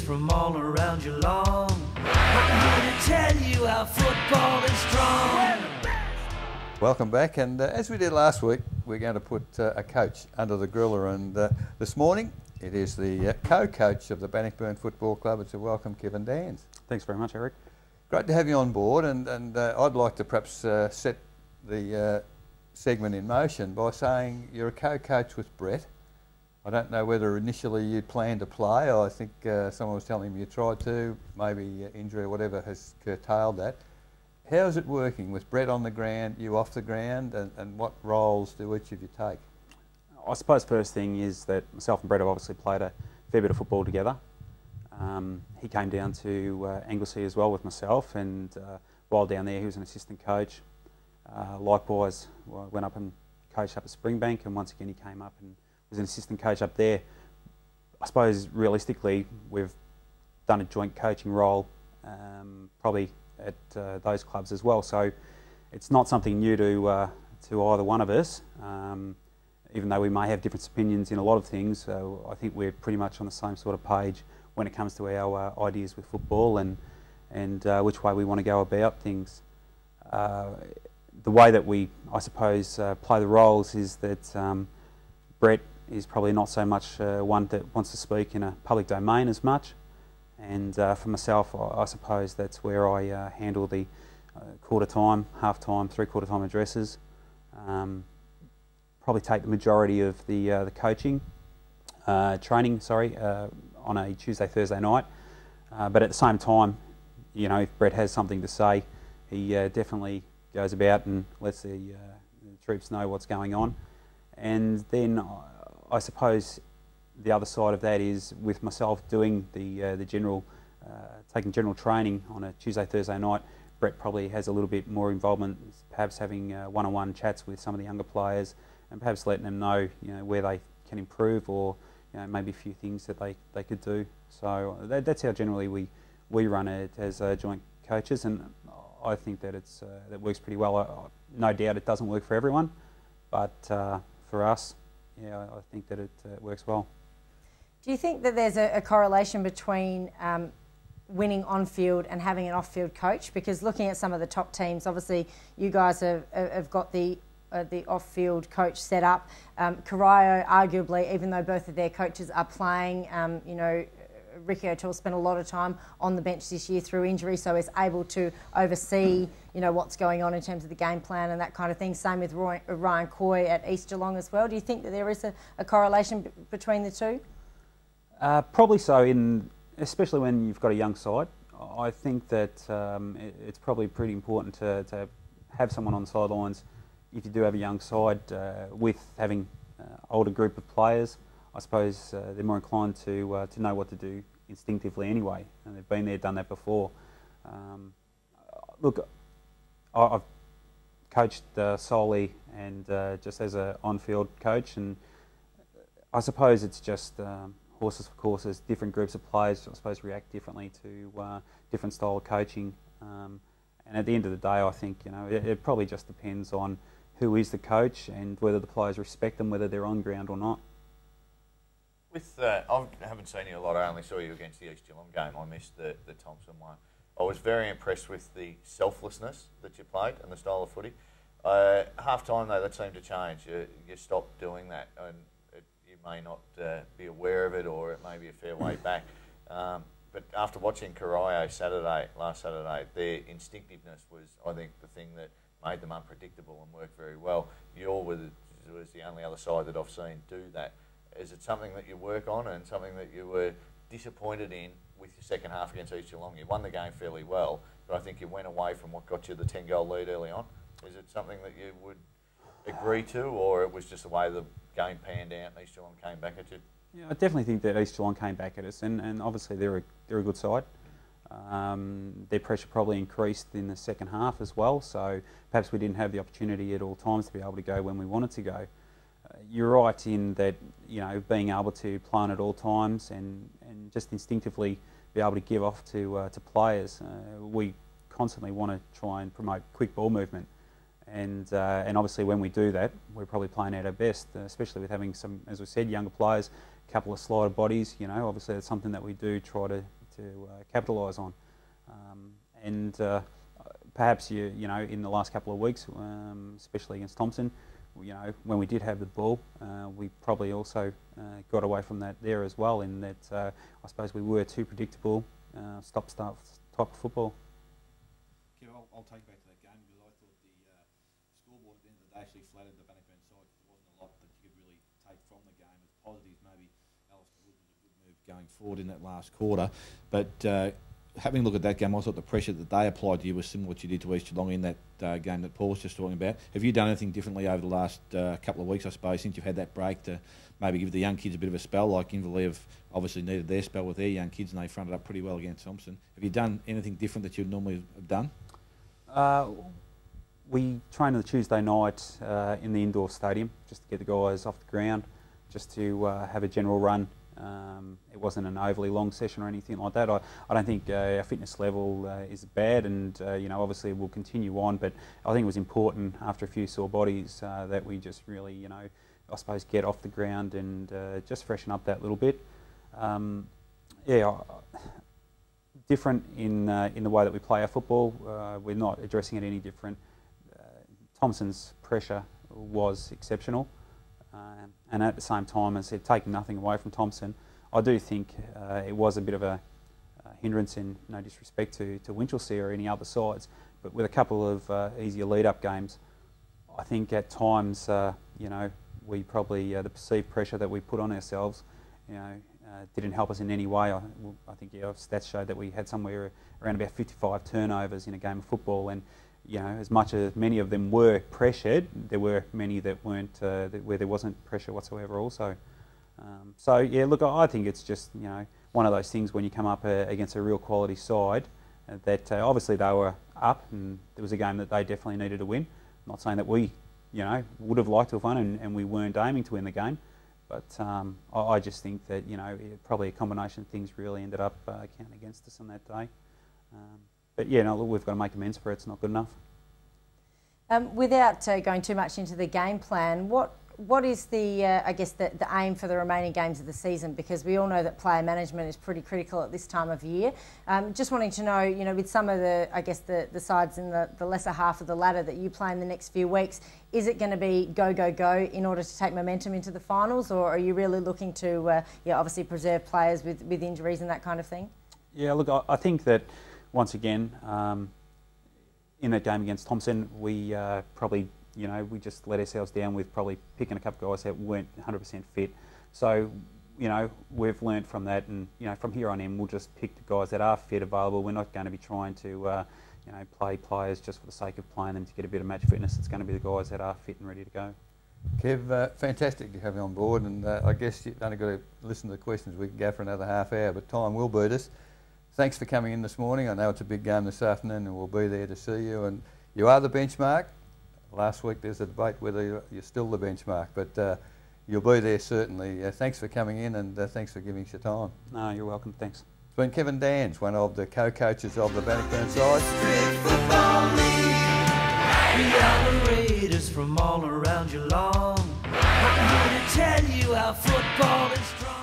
from all around your lawn. I'm here to tell you how football is strong. Welcome back, and as we did last week, we're going to put a coach under the griller, and this morning it is the co-coach of the Bannockburn Football Club. It's a welcome, Kevin Dans. Thanks very much, Eric. Great to have you on board, and I'd like to perhaps set the segment in motion by saying you're a co-coach with Brett. I don't know whether initially you planned to play. I think someone was telling me you tried to, maybe injury or whatever has curtailed that. How's it working with Brett on the ground, you off the ground, and what roles do each of you take? I suppose first thing is that myself and Brett have obviously played a fair bit of football together. He came down to Anglesey as well with myself, and while down there he was an assistant coach. Likewise, I went up and coached up at Springbank, and once again he came up and was an assistant coach up there. I suppose realistically we've done a joint coaching role probably at those clubs as well, so it's not something new to either one of us. Even though we may have different opinions in a lot of things, I think we're pretty much on the same sort of page when it comes to our ideas with football and which way we want to go about things. The way that we, I suppose, play the roles is that Brett is probably not so much one that wants to speak in a public domain as much, and for myself, I suppose that's where I handle the quarter time, half time, three-quarter time addresses. Probably take the majority of the coaching, training, on a Tuesday, Thursday night. But at the same time, you know, if Brett has something to say, he definitely goes about and lets the troops know what's going on. And then I suppose the other side of that is with myself doing the general, taking general training on a Tuesday, Thursday night. Brett probably has a little bit more involvement, perhaps having one-on-one chats with some of the younger players, and perhaps letting them know, you know, where they can improve, or you know, maybe a few things that they could do. So that's how generally we run it as joint coaches, and I think that that works pretty well. No doubt it doesn't work for everyone, but for us, yeah, I think that it works well. Do you think that there's a correlation between winning on-field and having an off-field coach? Because looking at some of the top teams, obviously you guys have got the off-field coach set up. Corio, arguably, even though both of their coaches are playing, you know, Ricky O'Toole spent a lot of time on the bench this year through injury, so is able to oversee, you know, what's going on in terms of the game plan and that kind of thing. Same with Ryan Coy at East Geelong as well. Do you think that there is a correlation between the two? Probably so, especially when you've got a young side. I think that it's probably pretty important to have someone on the sidelines if you do have a young side with having older group of players. I suppose they're more inclined to know what to do instinctively anyway, and they've been there, done that before. Look, I've coached solely and just as an on-field coach, and I suppose it's just horses for courses. Different groups of players, I suppose, react differently to different style of coaching. And at the end of the day, I think, you know, it probably just depends on who is the coach and whether the players respect them, whether they're on ground or not. I haven't seen you a lot. I only saw you against the East Geelong game. I missed the Thompson one. I was very impressed with the selflessness that you played and the style of footy. Half time though, that seemed to change. You stopped doing that, and you may not be aware of it, or it may be a fair way back. But after watching Corio last Saturday, their instinctiveness was, I think, the thing that made them unpredictable and worked very well. Was the only other side that I've seen do that. Is it something that you work on, and something that you were disappointed in with your second half against East Geelong? You won the game fairly well, but I think you went away from what got you the 10-goal lead early on. Is it something that you would agree to, or it was just the way the game panned out and East Geelong came back at you? Yeah, I definitely think that East Geelong came back at us, and obviously they're a good side. Their pressure probably increased in the second half as well, so perhaps we didn't have the opportunity at all times to be able to go when we wanted to go. You're right in that, you know, being able to plan at all times and just instinctively be able to give off to players. We constantly want to try and promote quick ball movement, and obviously when we do that, we're probably playing at our best, especially with having some, as we said, younger players, a couple of slider bodies. You know, obviously that's something that we do try to to capitalise on. And perhaps you know, in the last couple of weeks, especially against Thompson, you know, when we did have the ball, we probably also got away from that there as well, in that I suppose we were too predictable, stop-start type of football. Kev, I'll take you back to that game because I thought the scoreboard at the end of the day actually flattered the Bannockburn side. There wasn't a lot that you could really take from the game as positives. Maybe Alistair Wood was a good move going forward in that last quarter, but having a look at that game, I thought the pressure that they applied to you was similar to what you did to East Geelong in that game that Paul was just talking about. Have you done anything differently over the last couple of weeks, I suppose, since you've had that break to maybe give the young kids a bit of a spell? Like Inverleigh have obviously needed their spell with their young kids and they fronted up pretty well against Thompson. Have you done anything different that you'd normally have done? We trained on the Tuesday night in the indoor stadium just to get the guys off the ground, just to have a general run. It wasn't an overly long session or anything like that. I don't think our fitness level is bad, and you know, obviously we'll continue on, but I think it was important after a few sore bodies that we just really, you know, I suppose get off the ground and just freshen up that little bit. Yeah, different in the way that we play our football. We're not addressing it any different. Thompson's pressure was exceptional. And at the same time, as I said, taking nothing away from Thompson, I do think it was a bit of a hindrance, in no disrespect to Winchelsea or any other sides, but with a couple of easier lead-up games, I think at times, you know, we probably, the perceived pressure that we put on ourselves, you know, didn't help us in any way. I think our stats showed that we had somewhere around about 55 turnovers in a game of football, and you know, as much as many of them were pressured, there were many that weren't, where there wasn't pressure whatsoever also. So yeah, look, I think it's just, you know, one of those things when you come up against a real quality side that obviously they were up and there was a game that they definitely needed to win. I'm not saying that we, you know, would have liked to have won and we weren't aiming to win the game, but I just think that, you know, probably a combination of things really ended up counting against us on that day. But yeah, no, look, we've got to make amends for it. It's not good enough. Without going too much into the game plan, what is the I guess the aim for the remaining games of the season? Because we all know that player management is pretty critical at this time of year. Just wanting to know, you know, with some of the, I guess the sides in the lesser half of the ladder that you play in the next few weeks, is it going to be go go go in order to take momentum into the finals, or are you really looking to yeah, obviously preserve players with injuries and that kind of thing? Yeah, look, I think that once again, in that game against Thompson, we probably, you know, we just let ourselves down with probably picking a couple of guys that weren't 100% fit. So, you know, we've learnt from that, and you know, from here on in, we'll just pick the guys that are fit available. We're not going to be trying to, you know, play players just for the sake of playing them to get a bit of match fitness. It's going to be the guys that are fit and ready to go. Kev, fantastic to have you on board, and I guess you've only got to listen to the questions. We can go for another half hour, but time will beat us. Thanks for coming in this morning. I know it's a big game this afternoon and we'll be there to see you. And you are the benchmark. Last week there's a debate whether you're still the benchmark, but you'll be there certainly. Thanks for coming in, and thanks for giving us your time. No, you're welcome. Thanks. It's been Kevin Dans, one of the co-coaches of the Bannockburn side. We are the Raiders from all around Geelong. I'm here to tell you how football is strong.